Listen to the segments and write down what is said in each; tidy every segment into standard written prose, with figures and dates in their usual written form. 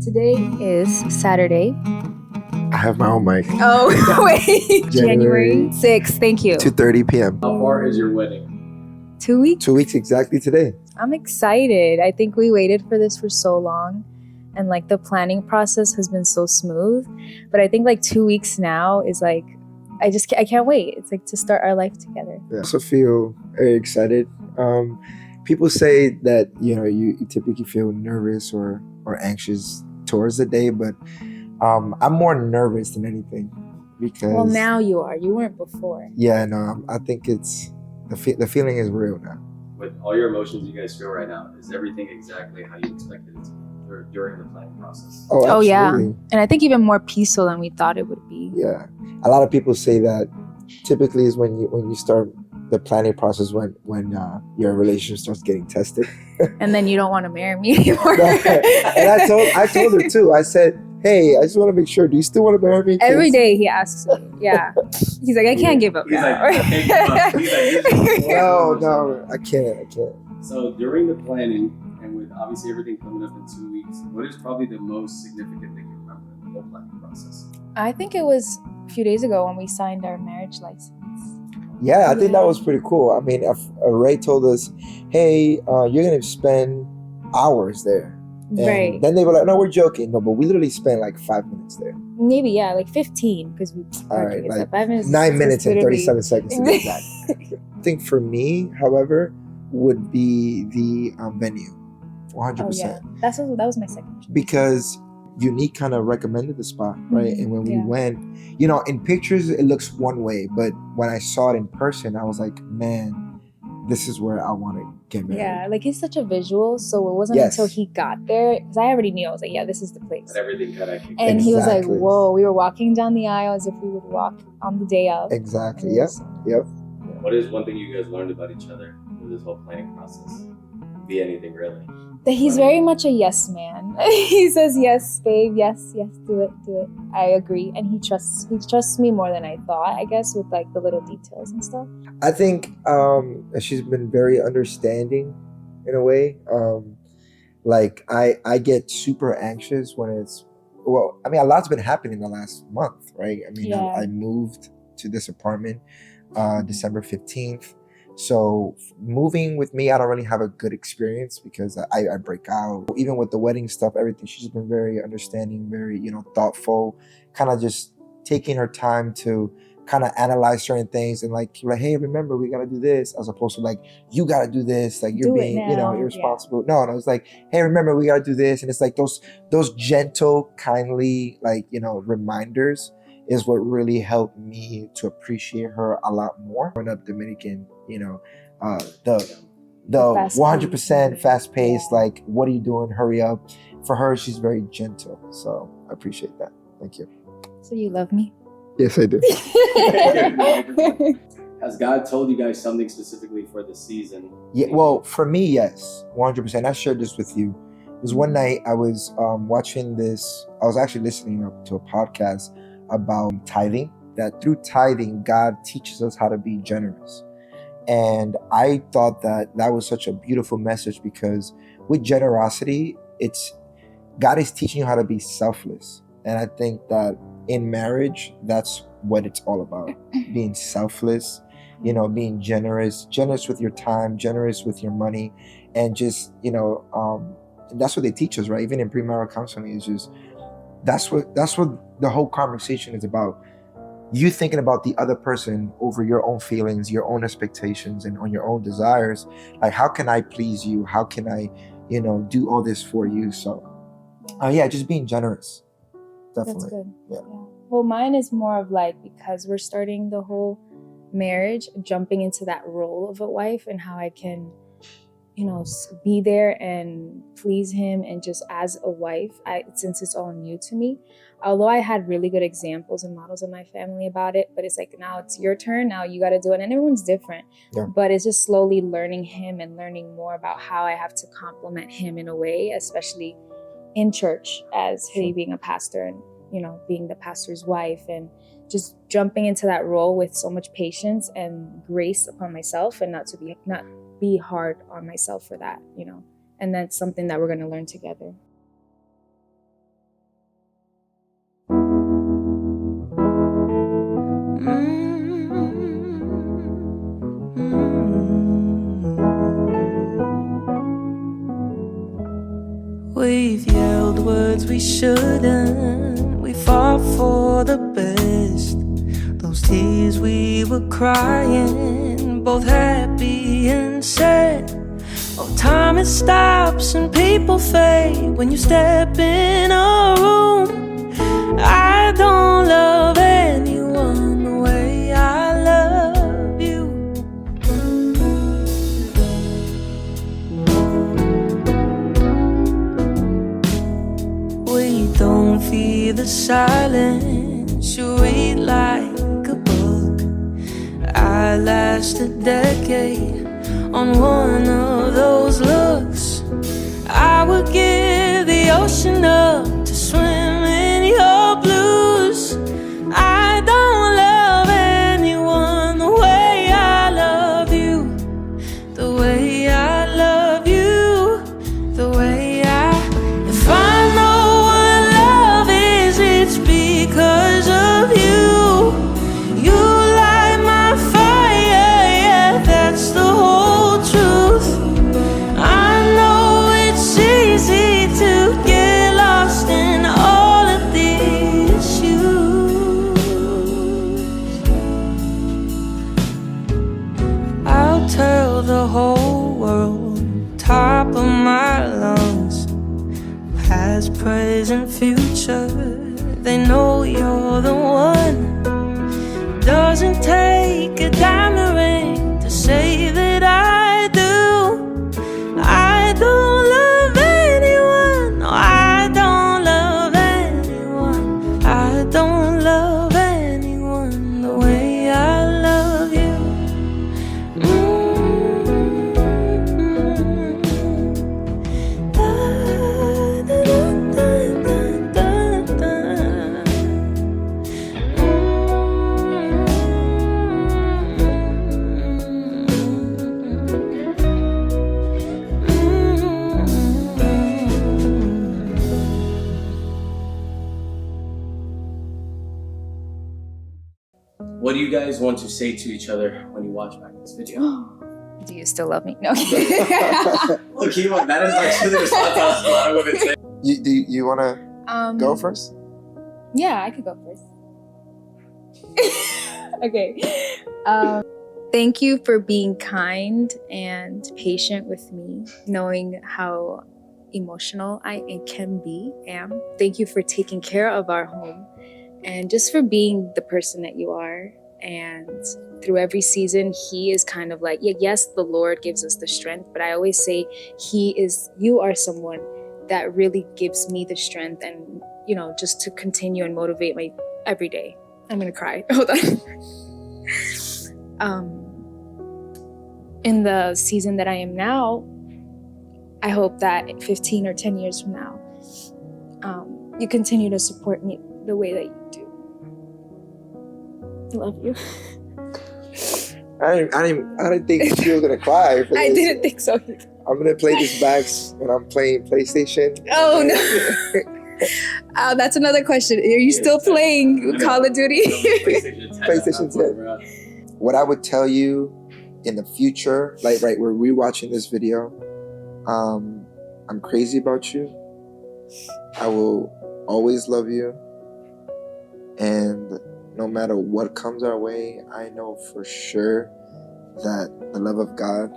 Today is Saturday. I have my own mic. Oh, wait. January 6th. Thank you. 2:30 p.m. How far is your wedding? 2 weeks? 2 weeks exactly today. I'm excited. I think we waited for this for so long. And like the planning process has been so smooth. But I think like 2 weeks now is like, I can't wait. It's like to start our life together. Yeah. I also feel very excited. People say that, you typically feel nervous or anxious towards the day, but I'm more nervous than anything because... Well, now you are. You weren't before. Yeah, no, I think it's... The feeling is real now. With all your emotions you guys feel right now, is everything exactly how you expected it to be during the planning process? Oh, absolutely. Yeah. And I think even more peaceful than we thought it would be. Yeah. A lot of people say that typically is when you start the planning process when your relationship starts getting tested. And then you don't want to marry me anymore. And I told her too. I said, hey, I just want to make sure. Do you still want to marry me? Every day he asks me. Yeah. He's like, I can't give up He's now. like, I can't give up. No, I can't. So during the planning, and with obviously everything coming up in 2 weeks, what is probably the most significant thing you remember in the whole planning process? I think it was a few days ago when we signed our marriage license. Yeah, I think that was pretty cool. I mean, Ray told us, hey, you're going to spend hours there. And right. Then they were like, no, we're joking. No, but we literally spent like 5 minutes there. Maybe, yeah, like 15 because we... All right, like 5 minutes. 9 minutes and 37 seconds to be exact. I think for me, however, would be the venue. 100%. Oh, yeah. That was my second choice. Because Unique kind of recommended the spot, right? Mm-hmm. And when we went, in pictures, it looks one way. But when I saw it in person, I was like, man, this is where I want to get married. Yeah, like he's such a visual. So it wasn't until he got there, because I already knew. I was like, yeah, this is the place. And everything kind of... And he was like, whoa, we were walking down the aisle as if we would walk on the day of. Exactly, yep. What is one thing you guys learned about each other through this whole planning process? Be anything really. That he's very much a yes man. He says, yes, babe, yes, do it. I agree. And he trusts me more than I thought, I guess, with like the little details and stuff. I think she's been very understanding in a way. Like I get super anxious when it's, well, I mean, a lot's been happening the last month, right? I mean, I moved to this apartment December 15th. So moving with me, I don't really have a good experience because I break out. Even with the wedding stuff, everything, she's been very understanding, very, thoughtful, kind of just taking her time to kind of analyze certain things and like, hey, remember, we got to do this, as opposed to like, you got to do this, like you're being, irresponsible. Yeah. No, it's like, hey, remember, we got to do this. And it's like those gentle, kindly, like, reminders is what really helped me to appreciate her a lot more. Growing up Dominican, the 100% fast paced, like, what are you doing? Hurry up. For her, she's very gentle. So I appreciate that. Thank you. So you love me? Yes, I do. Has God told you guys something specifically for the season? Yeah, well, for me, yes, 100%. I shared this with you. It was one night I was watching this. I was actually listening to a podcast about tithing, that through tithing, God teaches us how to be generous. And I thought that was such a beautiful message because with generosity, God is teaching you how to be selfless. And I think that in marriage, that's what it's all about. Being selfless, being generous with your time, generous with your money. And just, that's what they teach us, right? Even in premarital counseling, it's just, that's what the whole conversation is about. You thinking about the other person over your own feelings, your own expectations, and on your own desires. Like, how can I please you? How can I, do all this for you? So, just being generous. Definitely. That's good. Yeah. Well, mine is more of like, because we're starting the whole marriage, jumping into that role of a wife and how I can, be there and please him. And just as a wife, since it's all new to me, although I had really good examples and models in my family about it, but it's like, now it's your turn. Now you got to do it. And everyone's different. Yeah. But it's just slowly learning him and learning more about how I have to compliment him in a way, especially in church as he being a pastor and, being the pastor's wife, and just jumping into that role with so much patience and grace upon myself, and not be hard on myself for that, And that's something that we're going to learn together. We've yelled words we shouldn't. We fought for the best. Those tears we were crying, both happy and sad. Oh, time it stops and people fade when you step in a room. I don't love anyone the way I love you. We don't fear the silence. You read like a book. I last a decade on one of those looks. I would give the ocean up to swim in your blues. I don't love anyone the way I love you, the way I love you, the way I. If I know what love is, it's because of you. You light my fire, yeah, that's the whole truth. I know it's easy to get lost in all of the issues. I'll tell the whole world, top of my lungs, past, present, future, they know you're the one. Doesn't take a diamond ring to say that I do. I don't love anyone, no, I don't love anyone. I don't love anyone the way I love you. Da, da, da, da, da, da. What do you guys want to say to each other when you watch back this video? Do you still love me? No. Look, that is actually the response I was a lot of women say. You want to go first? Yeah, I could go first. Okay. Thank you for being kind and patient with me, knowing how emotional I can be. Thank you for taking care of our home and just for being the person that you are. And through every season, he is kind of like, yes, the Lord gives us the strength, but I always say you are someone that really gives me the strength and, just to continue and motivate my every day. I'm gonna cry. Hold on. In the season that I am now, I hope that 15 or 10 years from now, you continue to support me the way that you do. I love you. I didn't think you were gonna cry. For I this. didn't think so either. I'm gonna play this back when I'm playing PlayStation. Oh no. That's another question. Are you still playing Call of Duty? PlayStation 10. What I would tell you in the future, like right, we're rewatching this video. I'm crazy about you. I will always love you. And no matter what comes our way, I know for sure that the love of God,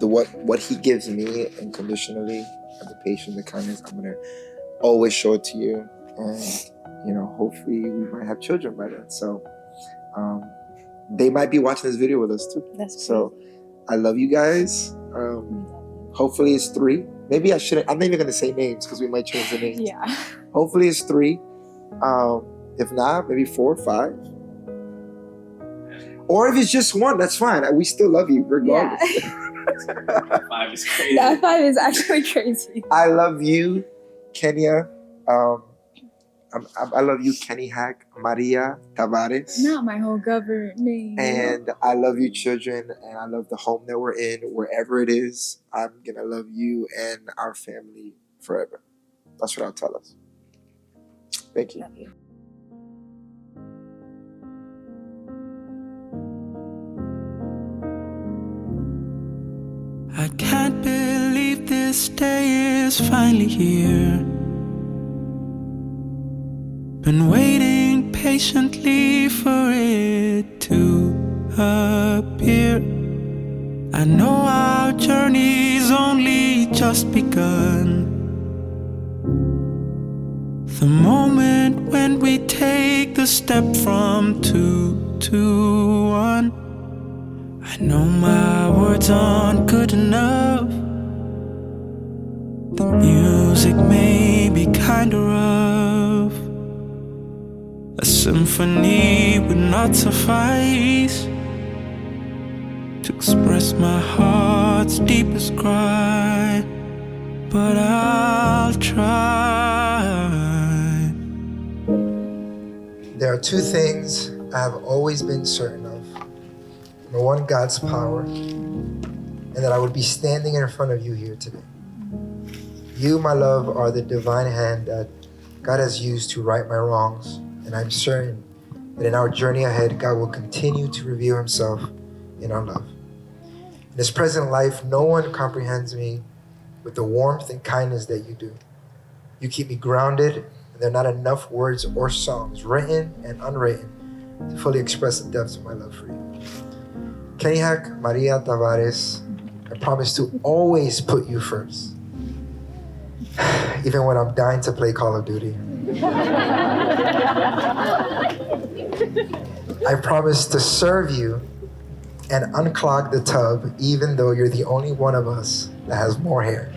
what He gives me unconditionally, the patience, the kindness, I'm gonna always show it to you. And hopefully we might have children by then. So they might be watching this video with us too. That's so I love you guys. Hopefully it's 3. Maybe I shouldn't. I'm not even gonna say names because we might change the names. Yeah. Hopefully it's 3. If not, maybe 4 or 5. Or if it's just 1, that's fine. We still love you regardless. Yeah. 5 is crazy. That 5 is actually crazy. I love you, Kenya. I love you, Kenihak, Maria Tavares. Not my whole government name. And I love you, children, and I love the home that we're in, wherever it is. I'm gonna love you and our family forever. That's what I'll tell us. Thank you. Love you. I can't believe this this day is finally here. Been waiting patiently for it to appear. I know our journey's only just begun. The moment when we take the step from 2 to 1. I know my words aren't good enough. The music may be kinda rough. A symphony would not suffice to express my heart's deepest cry, but I'll try. There are two things I have always been certain of. Number one, God's power, and that I would be standing in front of you here today. You, my love, are the divine hand that God has used to right my wrongs, and I'm certain that in our journey ahead, God will continue to reveal himself in our love. In this present life, no one comprehends me with the warmth and kindness that you do. You keep me grounded, and there are not enough words or songs, written and unwritten, to fully express the depths of my love for you. Kenihak, Maria Tavares, I promise to always put you first, even when I'm dying to play Call of Duty. I promise to serve you and unclog the tub, even though you're the only one of us that has more hair.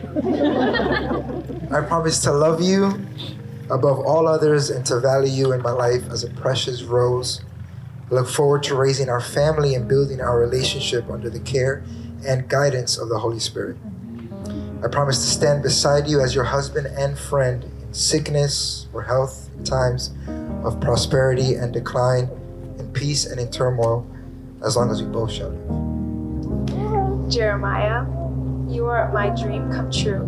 I promise to love you above all others and to value you in my life as a precious rose. I look forward to raising our family and building our relationship under the care and guidance of the Holy Spirit. I promise to stand beside you as your husband and friend in sickness or health, in times of prosperity and decline, in peace and in turmoil, as long as we both shall live. Jeremiah, you are my dream come true.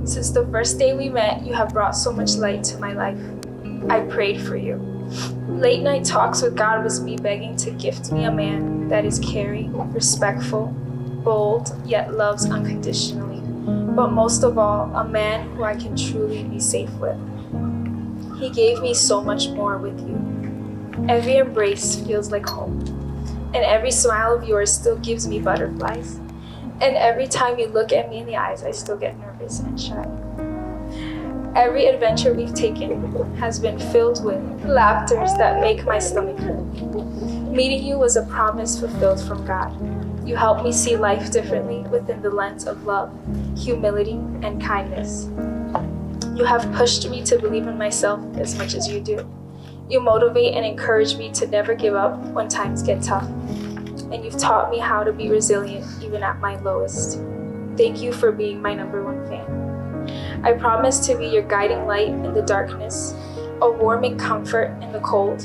Since the first day we met, you have brought so much light to my life. I prayed for you. Late night talks with God was me begging to gift me a man that is caring, respectful, bold, yet loves unconditionally. But most of all, a man who I can truly be safe with. He gave me so much more with you. Every embrace feels like home. And every smile of yours still gives me butterflies. And every time you look at me in the eyes, I still get nervous and shy. Every adventure we've taken has been filled with laughters that make my stomach hurt. Meeting you was a promise fulfilled from God. You helped me see life differently within the lens of love, humility, and kindness. You have pushed me to believe in myself as much as you do. You motivate and encourage me to never give up when times get tough. And you've taught me how to be resilient even at my lowest. Thank you for being my #1 fan. I promise to be your guiding light in the darkness, a warming comfort in the cold,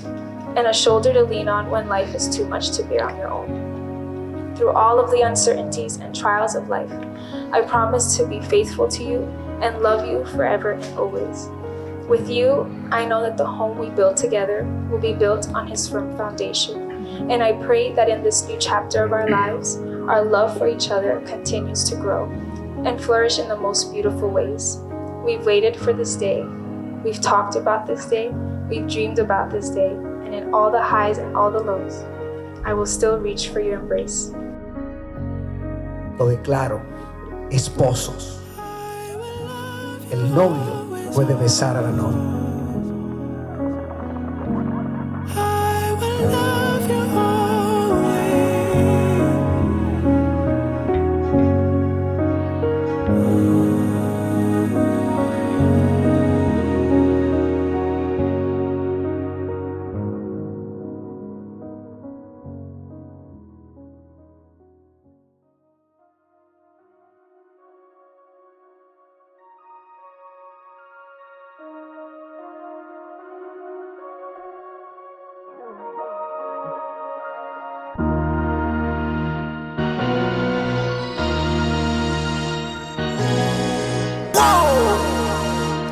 and a shoulder to lean on when life is too much to bear on your own. Through all of the uncertainties and trials of life, I promise to be faithful to you and love you forever and always. With you, I know that the home we build together will be built on His firm foundation. And I pray that in this new chapter of our lives, our love for each other continues to grow and flourish in the most beautiful ways. We've waited for this day. We've talked about this day. We've dreamed about this day. And in all the highs and all the lows, I will still reach for your embrace. Lo declaro, esposos. El novio puede besar a la novia.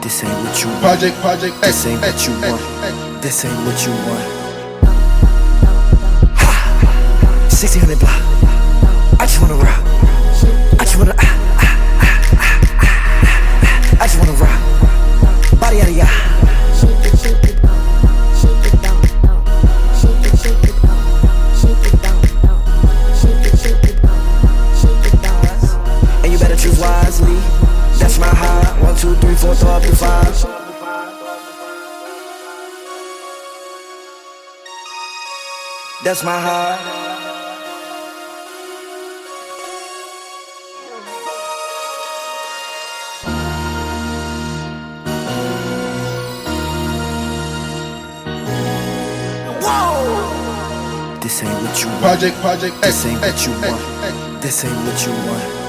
This ain't what you want. Project This ain't what you want. This ain't what you want. 1600 block. I just wanna rock. I just wanna That's my heart. This ain't what you want. Project This X, ain't what X, you X, want. X. This ain't what you want.